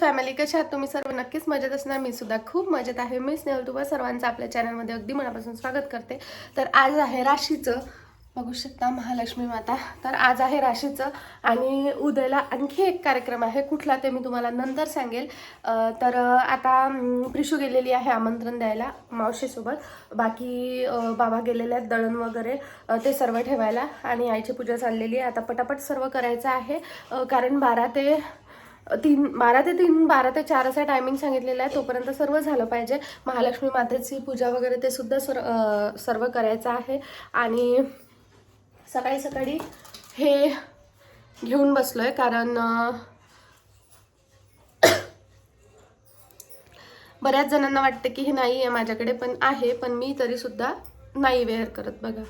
Family, कशा आहात तुम्ही सर्व? नक्कीच मजेत असणार. मी सुद्धा खूप मजेत आहे. मी स्नेहल तुम्हा सर्वांचं आपल्या चॅनलमध्ये अगदी मनापासून स्वागत करते. तर आज आहे राशीचं, बघू शकता महालक्ष्मी माता. तर आज आहे राशीचं आणि उद्याला आणखी एक कार्यक्रम आहे. कुठला ते मी तुम्हाला नंतर सांगेल. तर आता प्रिशू गेलेली आहे आमंत्रण द्यायला मावशीसोबत. बाकी बाबा गेलेले आहेत दळण वगैरे ते सर्व ठेवायला आणि आईची पूजा चाललेली आहे. आता पटापट सर्व करायचं आहे कारण 12 ते 4 असा टायमिंग सांगितलेला आहे. तोपर्यंत सर्व झालं पाहिजे. महालक्ष्मी मातेची पूजा वगैरे ते सुद्धा सर्व करायचं आहे. आणि सकाळी सकाळी हे घेऊन बसलोय कारण बऱ्याच जणांना वाटतं की हे नाही आहे माझ्याकडे, पण आहे. पण मी तरी सुद्धा नाही वेअर करत बघा.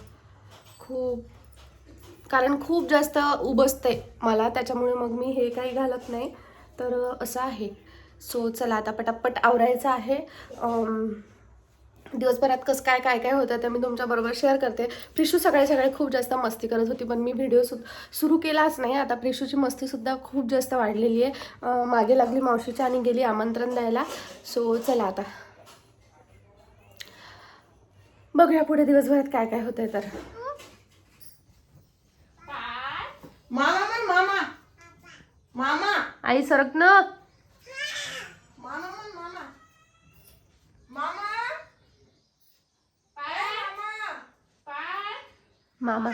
कारण खूप जास्त उबसते मला, त्याच्यामुळे मग मी हे काही घालत नाही. तर असं आहे. सो चला आता पटापट आवरायचं आहे. दिवसभरात कसं काय काय होतं ते मी तुमच्याबरोबर शेअर करते. प्रिशू सकाळी खूप जास्त मस्ती करत होती, पण मी व्हिडिओ सुरू केलाच नाही. आता प्रिशूची मस्तीसुद्धा खूप जास्त वाढलेली आहे. मागे लागली मावशीच्या आणि गेली आमंत्रण द्यायला. सो चला आता बघूया पुढे दिवसभरात काय काय होतंय. तर मामा मामा आई सरक ना. मामा मामा मामा मामा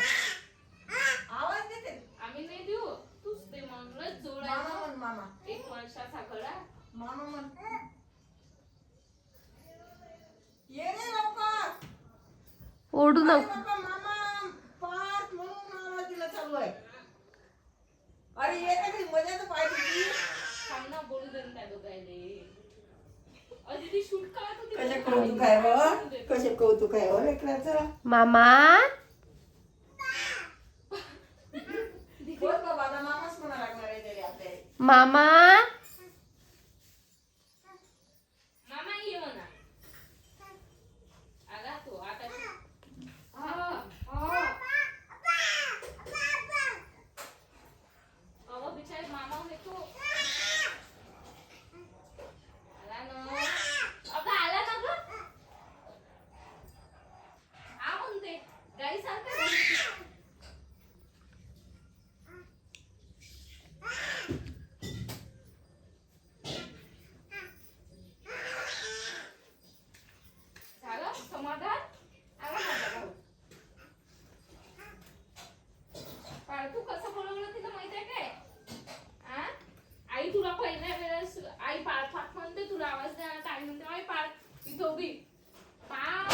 आवाज देते. आम्ही नाही देऊ, तूच ते म्हणूनच जोडायचं. मामा 1 वर्षाचा घडा. मामा म्हण ये रे लवकर. ओढू अरे नको. बाबा मामा पाच म्हणून आवाज दिला चालू आहे. अरे ये रे घरी मजा तर पाहिजे की. खाना बोलू दे ना त्या दोघायले. अदिती शूट करत होती. कसे कौतुक आहे हो, कसे कौतुक आहे हो लेकराचं. मामा बोल बाबा आता मामाच म्हणा लागणार आहे तरी आपल्याला. मामा मामा ये म्हणा. आला तो आता. अहो बिचारे मामा येतो. आला ना. अगं आला ना गं. आ म्हणते गाई सारखं. झालं समाधान. आला माझा भाऊ. तू कसं बोलवलं तिला माहित आहे काय? आ? आई तुला पहिल्या वेळेस आई पाठ म्हणते, तुला आवाज द्यायला आई म्हणते आई पाठ इथं उभी. पाठ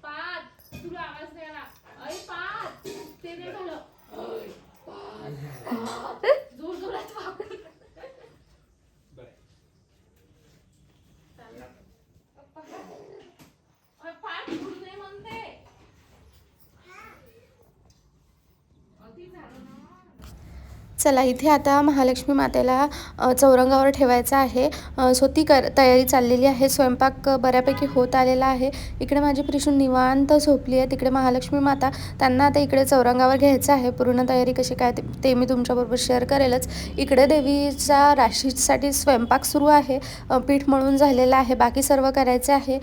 पाठ तुला आवाज द्यायला आई पाठ. ते नाही झालं. आई पाठ जोर जोरात वापर. पाठ बोलू नये म्हणते. अति झालं ना. चला इथे आता महालक्ष्मी मातेला चौरंगावर ठेवायचं आहे. सो ती तयारी चाललेली आहे. स्वयंपाक बऱ्यापैकी होत आलेला आहे. इकडे माझी प्रिशू निवांत झोपली आहे. तिकडे महालक्ष्मी माता, त्यांना आता इकडे चौरंगावर घ्यायचं आहे. पूर्ण तयारी कशी काय ते मी तुमच्याबरोबर शेअर करेलच. इकडे देवीचा राशीसाठी स्वयंपाक सुरू आहे. पीठ मळून झालेलं आहे, बाकी सर्व करायचे आहे.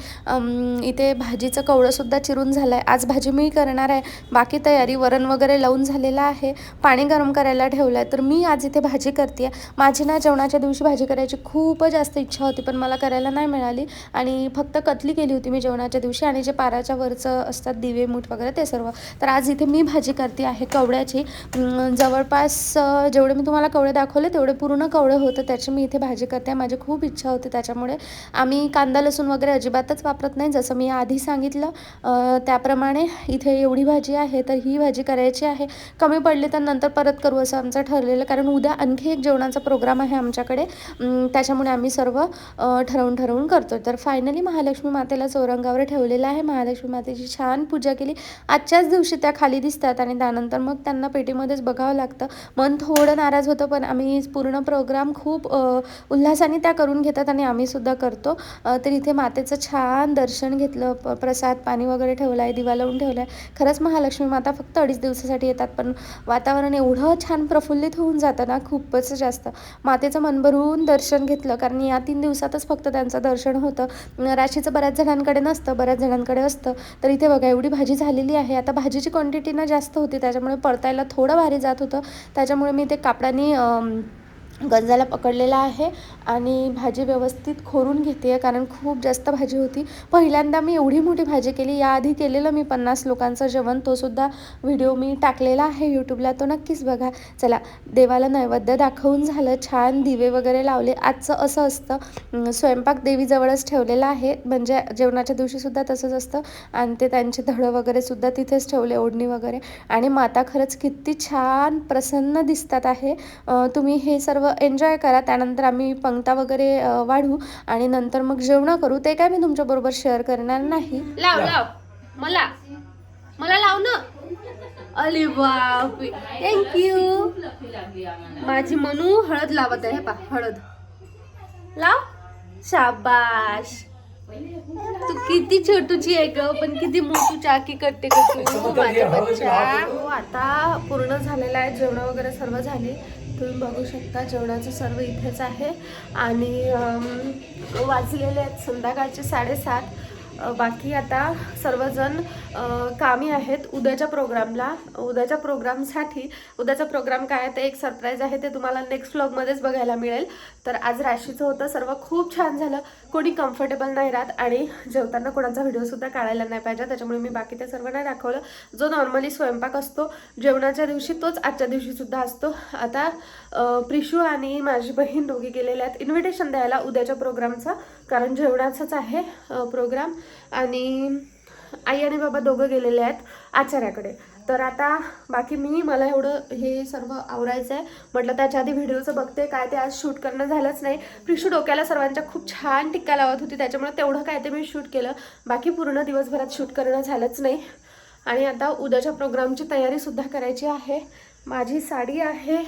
इथे भाजीचं कवळंसुद्धा चिरून झालं आहे. आज भाजी मी करणार आहे. बाकी तयारी वरण वगैरे लावून झालेलं आहे. पाणी गरम करायला ठेवलं आहे. तर मी आज इथे भाजी करते आहे. माझी ना जेवणाच्या दिवशी भाजी करायची खूप जास्त इच्छा होती, पण मला करायला नाही मिळाली आणि फक्त कतली केली होती मी जेवणाच्या दिवशी. आणि जे पाराच्या वरचं असतात दिवे मूठ वगैरे ते सर्व. तर आज इथे मी भाजी करते आहे कवड्याची. जवळपास जेवढे मी तुम्हाला कवडे दाखवले तेवढे पूर्ण कवडे होतं, त्याची मी इथे भाजी करते आहे. माझी खूप इच्छा होती, त्याच्यामुळे आम्ही कांदा लसूण वगैरे अजिबातच वापरत नाही. जसं मी आधी सांगितलं त्याप्रमाणे इथे एवढी भाजी आहे, तर ही भाजी करायची आहे. कमी पडली तर नंतर परत करू असं आमचं ठरलेलं, कारण उद्या आणखी एक जेवणाचा प्रोग्राम आहे आमच्याकडे. त्याच्यामुळे आम्ही सर्व ठरवून करतो. तर फायनली महालक्ष्मी मातेला चौरंगावर ठेवलेलं आहे. महालक्ष्मी मातेची छान पूजा केली. आजच्याच दिवशी त्या खाली दिसतात आणि त्यानंतर मग त्यांना पेटीमध्येच बघावं लागतं. मन थोडं नाराज होतं, पण आम्ही पूर्ण प्रोग्राम खूप उल्हासाने त्या करून घेतात आणि आम्हीसुद्धा करतो. तर इथे मातेचं छान दर्शन घेतलं, प्रसाद पाणी वगैरे ठेवलं आहे, दिवा लावून ठेवला आहे. खरंच महालक्ष्मी माता फक्त 2.5 दिवसासाठी येतात, पण वातावरण एवढं छान प्रफुल्लित एकत्रित होऊन जातं ना खूपच जास्त. मातेचं मन भरून दर्शन घेतलं, कारण या 3 दिवसातच फक्त त्यांचं दर्शन होतं. राशीचं बऱ्याच जणांकडे नसतं, बऱ्याच जणांकडे असतं. तर इथे बघा एवढी भाजी झालेली आहे. आता भाजीची क्वांटिटी ना जास्त होती, त्याच्यामुळे परतायला थोडं भारी जात होतं. त्याच्यामुळे मी ते कापडाने गंजाला पकडलेला आहे आणि भाजी व्यवस्थित खोरून घेते आहे, कारण खूप जास्त भाजी होती. पहिल्यांदा मी एवढी मोठी भाजी केली. याआधी केलेलं मी 50 लोकांचं जेवण, तोसुद्धा व्हिडिओ मी टाकलेला आहे यूट्यूबला, तो नक्कीच बघा. चला, देवाला नैवेद्य दाखवून झालं, छान दिवे वगैरे लावले. आजचं असं असतं, स्वयंपाक देवीजवळच ठेवलेला आहे, म्हणजे जेवणाच्या दिवशीसुद्धा तसंच असतं. आणि ते त्यांचे धडं वगैरे सुद्धा तिथेच ठेवले, ओढणी वगैरे. आणि माता खरंच किती छान प्रसन्न दिसतात आहे. तुम्ही हे सर्व एन्जॉय करा. त्यानंतर आम्ही पंक्ता वगैरे वाढू आणि नंतर मग जेवण करू. ते काय मी तुमच्याबरोबर शेअर करणार नाही. लाव लाव मला लाव ना. अरे बापरे, थँक्यू. माझी मनू हळद लावत आहे. पा हळद लाव. शाबाश. तू किती छोटूची आहे ग, पण किती मोठू चाकी करते ग तू माझ्या बच्चा. हो, आता पूर्ण झालेला आहे, जेवण वगैरे सर्व झाली. तुम्ही बघू शकता जेवणाचं सर्व इथेच आहे. आणि वाजलेले आहेत संध्याकाळचे 7:30. बाकी आता सर्वजण कामी आहेत उद्याच्या प्रोग्रामला. उद्याच्या प्रोग्रामसाठी, उद्याचा प्रोग्राम काय आहे ते एक सरप्राईज आहे, ते तुम्हाला नेक्स्ट व्लॉगमध्येच बघायला मिळेल. तर आज राशीचं होतं, सर्व खूप छान झालं. कोणी कम्फर्टेबल नाही राहत आणि जेवताना कोणाचा व्हिडिओसुद्धा काढायला नाही पाहिजे, त्याच्यामुळे मी बाकी ते सर्व नाही दाखवलं. जो नॉर्मली स्वयंपाक असतो जेवणाच्या दिवशी, तोच आजच्या दिवशीसुद्धा असतो. आता प्रिशू आणि माझी बहीण दोघी गेलेल्या आहेत इन्व्हिटेशन द्यायला उद्याच्या प्रोग्रामचा, कारण जेवणाचाच आहे प्रोग्राम. आणि आई आणि बाबा दोघं गेलेले आहेत आचार्याकडे. तर आता बाकी मला एवढं हे सर्व आवरायचं आहे. म्हटलं त्याच्या आधी व्हिडिओचं बघते, काय ते आज शूट करणं झालंच नाही. प्रिशू डोक्याला सर्वांच्या खूप छान टिक्का लावत होती, त्याच्यामुळे तेवढं काय ते मी शूट केलं. बाकी पूर्ण दिवसभरात शूट करणं झालंच नाही. आणि आता उद्याच्या प्रोग्रामची तयारीसुद्धा करायची आहे. माझी साडी आहे,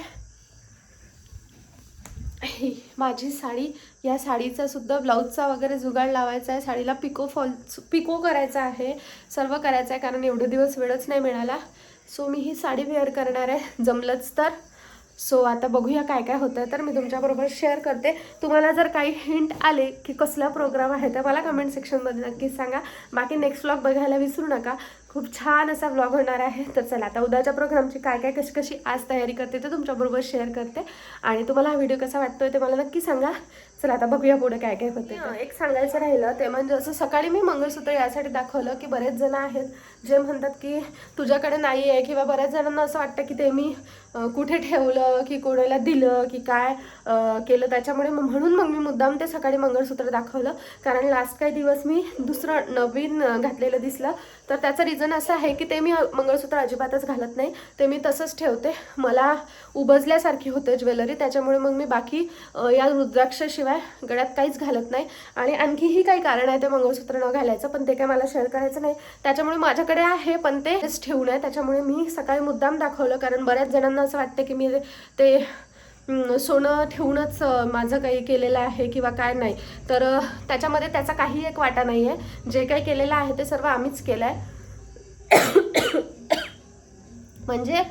माझी साडी, या साडीचा सुद्धा ब्लाऊजचा वगैरे जुगाड लावायचा आहे. साडीला पिको करायचा आहे, सर्व करायचं आहे, कारण एवढे दिवस वेळच नाही मिळाला. सो मी ही साडी वेअर करणार आहे जमलंच तर. सो आता बघूया काय काय होतं, तर मी तुमच्याबरोबर शेअर करते. तुम्हाला जर काही हिंट आले की कसला प्रोग्राम आहे तर मला कमेंट सेक्शनमध्ये नक्कीच सांगा. बाकी नेक्स्ट व्लॉग बघायला विसरू नका, खूप छान असा व्लॉग होणार आहे. तर चला, आता उद्याच्या प्रोग्रामची काय काय कशी आज तयारी करते ते तुमच्याबरोबर शेअर करते. आणि तुम्हाला हा व्हिडिओ कसा वाटतोय ते मला नक्की सांगा. चला आता बघूया पुढे काय काय होते. एक सांगायचं राहिलं ते म्हणजे, असं सकाळी मी मंगळसूत्र यासाठी दाखवलं की बरेच जण आहेत जे म्हणतात की तुझ्याकडे नाही आहे, किंवा बऱ्याच जणांना असं वाटतं की ते मी कुठे ठेवलं की कोणाला दिलं की काय केलं. त्याच्यामुळे म्हणून मग मी मुद्दाम ते सकाळी मंगळसूत्र दाखवलं, कारण लास्ट काही दिवस मी दुसरं नवीन घातलेलं दिसलं. तर त्याचं रिझन असं आहे की ते मी मंगळसूत्र अजिबातच घालत नाही, ते मी तसंच ठेवते. मला उबजल्यासारखी होते ज्वेलरी, त्याच्यामुळे मग मी बाकी या रुद्राक्षाशिवाय गळ्यात काहीच घालत नाही. आणि आणखीही काही कारण आहे ते मंगळसूत्र न घालायचं, पण ते काय मला शेअर करायचं नाही. त्याच्यामुळे माझ्याकडे आहे पण ते ठेवून आहे, त्याच्यामुळे मी सकाळी मुद्दाम दाखवलं. कारण बऱ्याच जणांना असं वाटतं की मी ते सोनं ठेवूनच माझं काही केलेलं आहे किंवा काय नाही. तर त्याच्यामध्ये त्याचा काही एक वाटा नाही आहे. जे काही केलेलं आहे ते सर्व आम्हीच केलं आहे. म्हणजे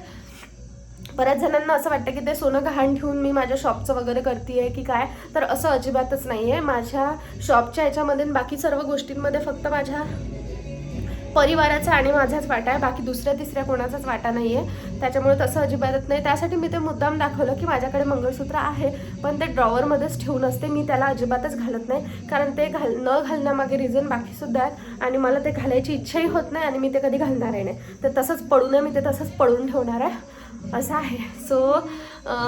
बऱ्याच जणांना असं वाटतं की ते सोनं गहाण ठेवून मी माझ्या शॉपचं वगैरे करते आहे की काय, तर असं अजिबातच नाही आहे. माझ्या शॉपच्या याच्यामध्ये बाकी सर्व गोष्टींमध्ये फक्त माझ्या परिवाराचा आणि माझाच वाटा आहे, बाकी दुसऱ्या तिसऱ्या कोणाचाच वाटा नाही आहे. त्याच्यामुळे तसं अजिबातच नाही. त्यासाठी मी ते मुद्दाम दाखवलं की माझ्याकडे मंगळसूत्र आहे, पण ते ड्रॉवरमध्येच ठेवून असते, मी त्याला अजिबातच घालत नाही. कारण ते न घालण्यामागे रिझन बाकीसुद्धा आहेत आणि मला ते घालायची इच्छाही होत नाही आणि मी ते कधी घालणारही नाही. तर तसंच पडू नये, मी ते तसंच पडून ठेवणार आहे, असं आहे. सो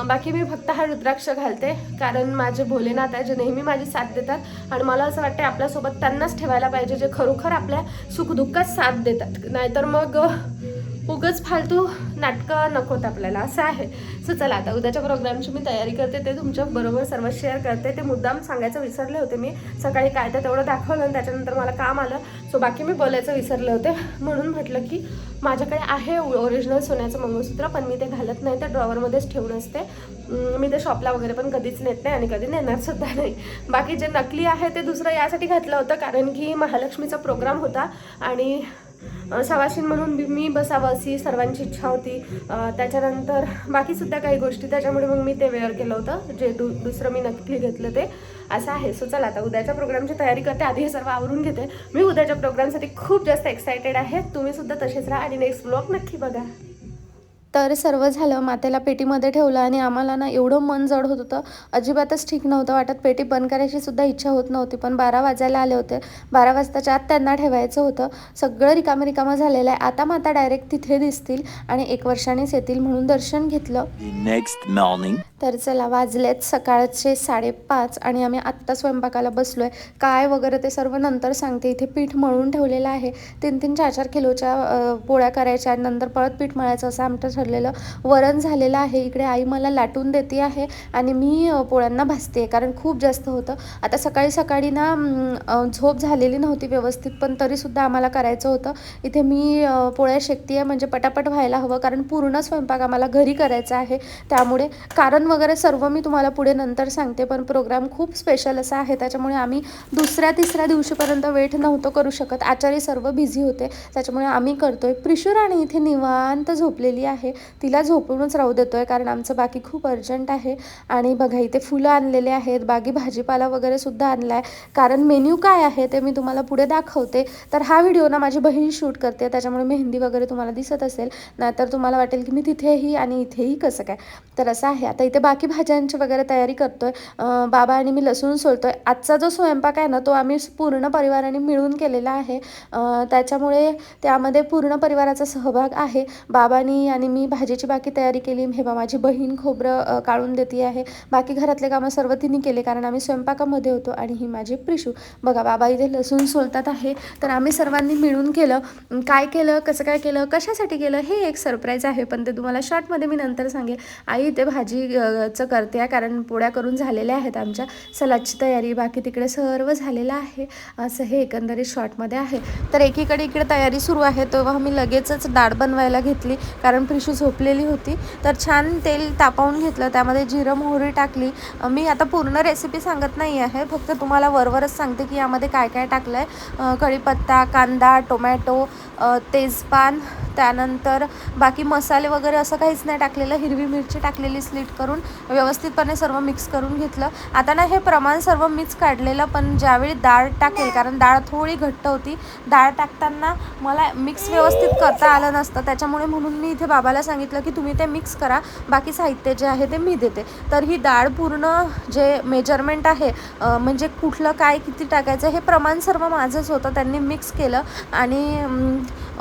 बाकी मी फक्त हा रुद्राक्ष घालते, कारण माझे भोलेनाथ आहे जे नेहमी माझी साथ देतात. आणि मला असं वाटतं आपल्यासोबत त्यांनाच ठेवायला पाहिजे जे खरोखर आपल्या सुखदुःखात साथ देतात, नाहीतर मग उगाच फालतू नाटकं नकोत आपल्याला, असं आहे. सो चला, आता उद्याच्या प्रोग्रामची मी तयारी करते, ते तुमच्या बरोबर सर्व शेअर करते. ते मुद्दाम सांगायचं विसरले होते मी सकाळी, काय तर तेवढं दाखवलं आणि त्याच्यानंतर मला काम आलं. सो बाकी मी बोलायचं विसरले होते, म्हणून म्हटलं की माझ्याकडे आहे ओरिजिनल सोन्याचं मंगळसूत्र, पण मी ते घालत नाही, ते ड्रॉवरमध्येच ठेवून असते. मी ते शॉपला वगैरे पण कधीच नेत नाही आणि कधी नेणार सुद्धा नाही. बाकी जे नकली आहे ते दुसरं यासाठी घातलं होतं कारण की महालक्ष्मीचा प्रोग्राम होता आणि सवाशीण म्हणून मी बसावं अशी सर्वांची इच्छा होती. त्याच्यानंतर बाकीसुद्धा काही गोष्टी, त्याच्यामुळे मग मी ते वेअर केलं होतं, जे दुसरं मी नक्की घेतलं ते असं आहे. सो चला आता उद्याच्या प्रोग्रामची तयारी करते. आधी हे सर्व आवरून घेते. मी उद्याच्या प्रोग्रामसाठी खूप जास्त एक्सायटेड आहे. तुम्ही सुद्धा तसेच राहा आणि नेक्स्ट व्लॉग नक्की बघा. तर सर्व झालं, मातेला पेटीमध्ये ठेवलं आणि आम्हाला ना एवढं मन जड होत होतं, अजिबातच ठीक नव्हतं वाटत. पेटी बंद करायची सुद्धा इच्छा होत नव्हती. पण 12 वाजायला आले होते. 12 वाजताच्या आत त्यांना ठेवायचं होतं. सगळं रिकामं झालेलं आहे. आता माता डायरेक्ट तिथे दिसतील आणि 1 वर्षानेच येतील म्हणून दर्शन घेतलं. Next morning. तर चला, वाजलेत सकाळचे 5:30 आणि आम्ही आत्ता स्वयंपाकाला बसलो आहे. काय वगैरे ते सर्व नंतर सांगते. इथे पीठ मळून ठेवलेलं आहे. 3-3, 4-4 किलोच्या पोळ्या करायच्या, नंतर परत पीठ मळायचं असं आमचं ठरलेलं. वरण झालेलं आहे. इकडे आई मला लाटून देते आहे आणि मी पोळ्यांना भाजते, कारण खूप जास्त होतं. आता सकाळी ना झोप झालेली नव्हती व्यवस्थित, पण तरीसुद्धा आम्हाला करायचं होतं. इथे मी पोळ्या शेकते आहे, म्हणजे पटापट व्हायला हवं, कारण पूर्ण स्वयंपाक आम्हाला घरी करायचा आहे. त्यामुळे कारण वगैरे सर्व मी तुम्हाला पुढे नंतर सांगते. पण प्रोग्राम खूप स्पेशल असा आहे, त्याच्यामुळे आम्ही 2-3 दिवशीपर्यंत वेट नव्हतं करू शकत. आचारी सर्व बिझी होते, त्याच्यामुळे आम्ही करतोय. प्रिशुराणी इथे निवांत झोपलेली आहे. तिला झोपूनच राहू देतोय, कारण आमचं बाकी खूप अर्जंट आहे. आणि बघा इथे फुलं आणलेले आहेत, बाकी भाजीपाला वगैरे सुद्धा आणला आहे. कारण मेन्यू काय आहे ते मी तुम्हाला पुढे दाखवते. तर हा व्हिडिओ ना माझी बहीण शूट करते, त्याच्यामुळे मेहंदी वगैरे तुम्हाला दिसत असेल, नाहीतर तुम्हाला वाटेल की मी तिथेही आणि इथेही कसं काय. तर असं आहे. आता इथे बाकी भाज्यांची वगैरे तयारी करतोय. बाबा आणि मी लसूण सोलतोय. आजचा जो स्वयंपाक आहे ना, तो आम्ही पूर्ण परिवाराने मिळून केलेला आहे. त्याच्यामुळे त्यामध्ये पूर्ण परिवाराचा सहभाग आहे. बाबांनी आणि मी भाजीची बाकी तयारी केली. हे बा माझी बहीण खोबरं काढून देते आहे. बाकी घरातले कामं सर्व तिने केले, कारण आम्ही स्वयंपाकामध्ये होतो. आणि ही माझी प्रिशू. बघा बाबा इथे लसूण सोलतात आहे. तर आम्ही सर्वांनी मिळून केलं. काय केलं, कसं काय केलं, कशासाठी केलं, हे एक सरप्राईज आहे, पण ते तुम्हाला शॉर्टमध्ये मी नंतर सांगेल. आई इथे भाजीचं करते आहे, कारण पोळ्या करून झालेल्या आहेत आमच्या. सलादची तयारी बाकी तिकडे सर्व झालेलं आहे. असं हे एकंदरीत शॉर्टमध्ये आहे. तर एकीकडे इकडे तयारी सुरू आहे, तेव्हा मी लगेचच डाळ बनवायला घेतली, कारण प्रिशू झोपलेली होती. तर छान तेल तापवून घेतलं, त्यामध्ये जिरं मोहरी टाकली. मी आता पूर्ण रेसिपी सांगत नाही आहे, फक्त तुम्हाला वरवरच सांगते की यामध्ये काय काय टाकलं आहे. कढीपत्ता, कांदा, टोमॅटो, तेजपान, त्यानंतर बाकी मसाले वगैरे असं काहीच नाही टाकलेलं. हिरवी मिरची टाकलेली स्लीट करून व्यवस्थितपणे सर्व मिक्स करून घेतलं. आता ना हे प्रमाण सर्व मिक्स काढलेलं, पण ज्यावेळी डाळ टाकेल, कारण डाळ थोडी घट्ट होती, डाळ टाकताना मला मिक्स व्यवस्थित करता आलं नसतं, त्याच्यामुळे म्हणून मी इथे बाबाला सांगितलं की तुम्ही ते मिक्स करा, बाकी साहित्य जे आहे ते मी देते. तर ही डाळ पूर्ण जे मेजरमेंट आहे, म्हणजे कुठलं काय किती टाकायचं हे प्रमाण सर्व माझंच होतं. त्यांनी मिक्स केलं आणि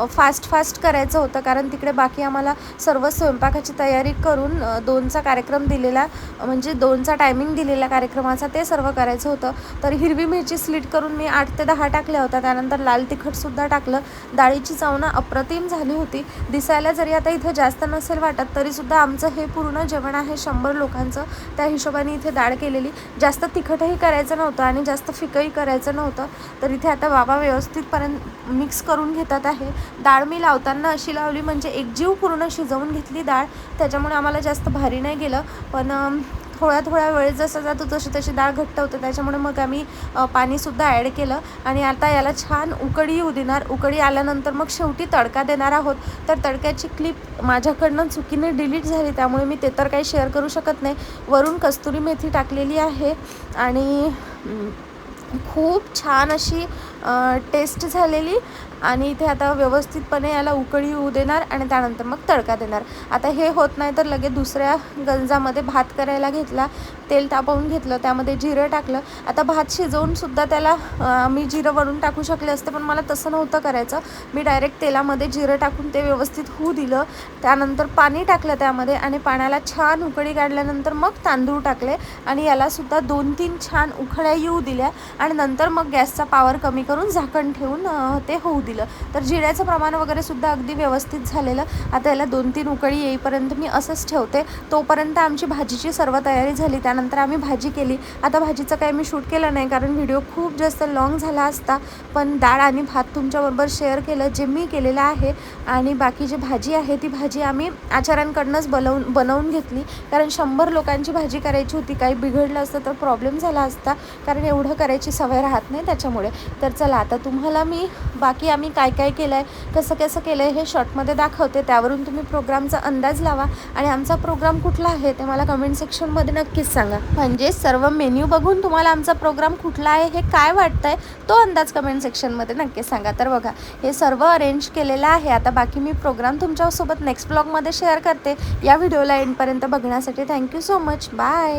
फास्ट करायचं होतं, कारण तिकडे बाकी आम्हाला सर्व स्वयंपाकाची तयारी करून 2चा कार्यक्रम दिलेला, म्हणजे 2चा टायमिंग दिलेला कार्यक्रमाचा, ते सर्व करायचं होतं. तर हिरवी मिरची स्लीट करून मी 8 ते 10 टाकल्या होत्या. त्यानंतर लाल तिखटसुद्धा टाकलं. डाळीची चव ना अप्रतिम झाली होती. दिसायला जरी आता इथे जास्त नसेल वाटत, तरीसुद्धा आमचं हे पूर्ण जेवण आहे 100 लोकांचं, त्या हिशोबाने इथे डाळ केलेली. जास्त तिखटही करायचं नव्हतं आणि जास्त फिकही करायचं नव्हतं. तर इथे आता बाबा व्यवस्थितपर्यंत मिक्स करून घेतात आहे. डाळ मी लावताना अशी लावली, म्हणजे एकजीव पूर्ण शिजवून घेतली डाळ, त्याच्यामुळे आम्हाला जास्त भारी नाही गेलं. पण थोड्या वेळ जसं जातो तशी डाळ घट्ट होतं, त्याच्यामुळे मग आम्ही पाणीसुद्धा ॲड केलं. आणि आता याला छान उकळी येऊ देणार. उकळी आल्यानंतर मग शेवटी तडका देणार आहोत. तर तडक्याची क्लिप माझ्याकडनं चुकीने डिलीट झाली, त्यामुळे मी ते तर काही शेअर करू शकत नाही. वरून कस्तुरी मेथी टाकलेली आहे आणि खूप छान अशी टेस्ट झालेली. आणि इथे आता व्यवस्थितपणे याला उकळी येऊ देणार आणि त्यानंतर मग तडका देणार. आता हे होत नाही तर लगेच दुसऱ्या गंजामध्ये भात करायला घेतला. तेल तापवून घेतलं, त्यामध्ये जिरं टाकलं. आता भात शिजवूनसुद्धा त्याला मी जिरं वरून टाकू शकले असते, पण मला तसं नव्हतं करायचं. मी डायरेक्ट तेलामध्ये जिरं टाकून ते व्यवस्थित होऊ दिलं. त्यानंतर पाणी टाकलं त्यामध्ये आणि पाण्याला छान उकळी काढल्यानंतर मग तांदूळ टाकले आणि यालासुद्धा 2-3 छान उकळ्या येऊ दिल्या. आणि नंतर मग गॅसचा पॉवर कमी करून झाकण ठेवून ते होऊ दिलं. तर जिऱ्याचं प्रमाण वगैरे सुद्धा अगदी व्यवस्थित झालेलं. आता याला 2-3 उकळी येईपर्यंत मी असंच ठेवते. तोपर्यंत आमची भाजीची सर्व तयारी झाली. त्यानंतर आम्ही भाजी केली. आता भाजीचं काही मी शूट केलं नाही, कारण व्हिडिओ खूप जास्त लॉंग झाला असता. पण डाळ आणि भात तुमच्याबरोबर शेअर केलं जे मी केलेलं आहे. आणि बाकी जी भाजी आहे ती भाजी आम्ही आचाऱ्यांकडनंच बनवून घेतली, कारण 100 लोकांची भाजी करायची होती. काही बिघडलं असतं तर प्रॉब्लेम झाला असता, कारण एवढं करायची सवय राहत नाही त्याच्यामुळे. तर चला आता तुम्हाला मी बाकी आम्ही काय काय केलं आहे, कसं कसं केलं आहे हे शॉर्टमध्ये दाखवते. त्यावरून तुम्ही प्रोग्रामचा अंदाज लावा आणि आमचा प्रोग्राम कुठला आहे ते मला कमेंट सेक्शनमध्ये नक्कीच सांगा. म्हणजे सर्व मेन्यू बघून तुम्हाला आमचा प्रोग्राम कुठला आहे हे काय वाटतंय तो अंदाज कमेंट सेक्शनमध्ये नक्कीच सांगा. तर बघा हे सर्व अरेंज केलेलं आहे. आता बाकी मी प्रोग्राम तुमच्यासोबत नेक्स्ट ब्लॉगमध्ये शेअर करते. या व्हिडिओला एंडपर्यंत बघण्यासाठी थँक्यू सो मच. बाय.